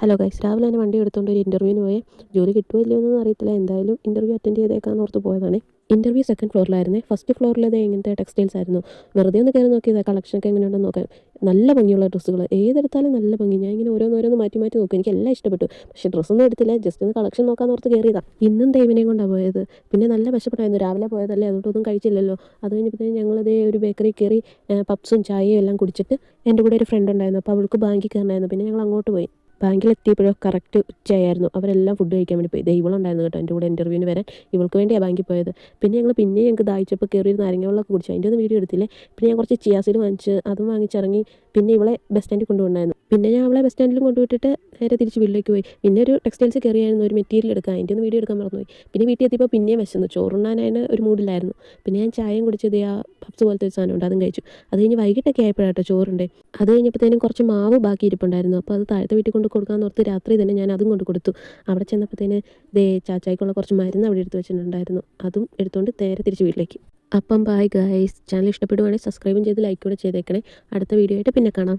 Hello guys, രാവിലെ തന്നെ വണ്ടി എടുത്തുകൊണ്ട് ഒരു ഇൻ്റർവ്യൂവിന് പോയി. ജോലി കിട്ടുമോ ഇല്ലയോ എന്നൊന്നും അറിയത്തില്ല. എന്തായാലും ഇൻ്റർവ്യൂ അറ്റൻഡ് ചെയ്തേക്കാന്ന് ഓർത്ത് പോയതാണ്. ഇൻ്റർവ്യൂ സെക്കൻഡ് ഫ്ലോറിലായിരുന്നേ. ഫസ്റ്റ് ഫ്ലോറിലത് ഇങ്ങനത്തെ ടെക്സ്റ്റൈൽസ് ആയിരുന്നു. വെറുതെ ഒന്ന് കയറി നോക്കിയതാണ് കളക്ഷനൊക്കെ എങ്ങനെയുണ്ടെന്ന് നോക്കാൻ. നല്ല ഭംഗിയുള്ള ഡ്രസ്സുകൾ, ഏതെടുത്താലും നല്ല ഭംഗി. ഞാൻ ഇങ്ങനെ ഓരോന്നോരോന്ന് മാറ്റി മാറ്റി നോക്കും. എനിക്ക് എല്ലാം ഇഷ്ടപ്പെട്ടു. പക്ഷേ ഡ്രസ്സൊന്നും എടുത്തില്ല, ജസ്റ്റ് ഒന്ന് കളക്ഷൻ നോക്കാമെന്ന് ഓർത്ത് കയറിയതാണ്. ഇന്നും ദൈവനെയും കൊണ്ടാണ് പോയത്. പിന്നെ നല്ല വിശപ്പെട്ടായിരുന്നു. രാവിലെ പോയതല്ലേ, അതുകൊണ്ടൊന്നും കഴിച്ചില്ലല്ലോ. അത് കഴിഞ്ഞപ്പോഴത്തേക്കും ഞങ്ങളതേ ഒരു ബേക്കറി കയറി പപ്സും ചായയും എല്ലാം കുടിച്ചിട്ട് എൻ്റെ കൂടെ ഒരു ഫ്രണ്ട് ഉണ്ടായിരുന്നു. അപ്പോൾ അവൾക്ക് ബാങ്കിൽ കയറണമായിരുന്നു. പിന്നെ ഞങ്ങൾ അങ്ങോട്ട് പോയി. ബാങ്കിലെത്തിയപ്പോഴോ കറക്റ്റ് ഉച്ചയായിരുന്നു. അവരെല്ലാം ഫുഡ് കഴിക്കാൻ വേണ്ടി പോയി. ഇവളുണ്ടായിരുന്നു കേട്ടോ എൻ്റെ കൂടെ ഇൻ്റർവ്യൂവിന് വരാൻ. ഇവൾക്ക് വേണ്ടിയാണ് ബാങ്കിൽ പോയത്. പിന്നെ ഞങ്ങൾക്ക് ദാഹിച്ചപ്പോൾ കയറി ഒരു നാരങ്ങ വെള്ളമൊക്കെ കുടിച്ചു. അതിൻ്റെ ഒന്നും വീഡിയോ എടുത്തില്ലേ. പിന്നെ ഞാൻ കുറച്ച് ചിയാസിഡ് വാങ്ങിച്ച് അതും വാങ്ങിച്ചിറങ്ങി. പിന്നെ ഇവളെ ബസ് സ്റ്റാൻഡിൽ കൊണ്ടുപോകണമായിരുന്നു. പിന്നെ ഞാൻ അവളെ ബസ് സ്റ്റാൻഡിലും കൊണ്ടുവിട്ടിട്ട് നേരെ തിരിച്ച് വീട്ടിലേക്ക് പോയി. പിന്നെ ഒരു ടെക്സ്റ്റൈൽസ് കയറിയായിരുന്നു, ഒരു മെറ്റീരിയൽ എടുക്കാൻ. അതിൻ്റെ ഒന്ന് വീഡിയോ എടുക്കാൻ മറന്നുപോയി. പിന്നെ വീട്ടിൽ എത്തിയപ്പോൾ പിന്നെയും വിശന്നു. ചോറുണ്ണാനായിട്ട് ഒരു മൂഡിലായിരുന്നു. പിന്നെ ഞാൻ ചായയും കുടിച്ചത് ആ പപ്സ് പോലത്തെ ഒരു സാധനമുണ്ട്, അതും കഴിച്ചു. അത് കഴിഞ്ഞ് വൈകിട്ടൊക്കെ ആയപ്പോഴാട്ടോ ചോറുണ്ട്. അത് കഴിഞ്ഞപ്പോഴത്തേനും കുറച്ച് മാവ് ബാക്കി ഇരിപ്പുണ്ടായിരുന്നു. അപ്പോൾ അത് താഴത്തെ വീട്ടിൽ കൊണ്ട് കൊടുക്കാമെന്ന് ഓർത്ത് രാത്രി തന്നെ ഞാൻ അതും കൊണ്ട് കൊടുത്തു. അവിടെ ചെന്നപ്പോഴത്തേന് ചാച്ചായ്ക്കുള്ള കുറച്ച് മരുന്ന് അവിടെ എടുത്ത് വെച്ചിട്ടുണ്ടായിരുന്നു. അതും എടുത്തുകൊണ്ട് നേരെ തിരിച്ച് വീട്ടിലേക്ക്. അപ്പം ബൈ ഗൈസ്. ചാനൽ ഇഷ്ടപ്പെടുവാണെങ്കിൽ സബ്സ്ക്രൈബും ചെയ്ത് ലൈക്ക് കൂടെ ചെയ്തേക്കണേ. അടുത്ത വീഡിയോ ആയിട്ട് പിന്നെ കാണാം.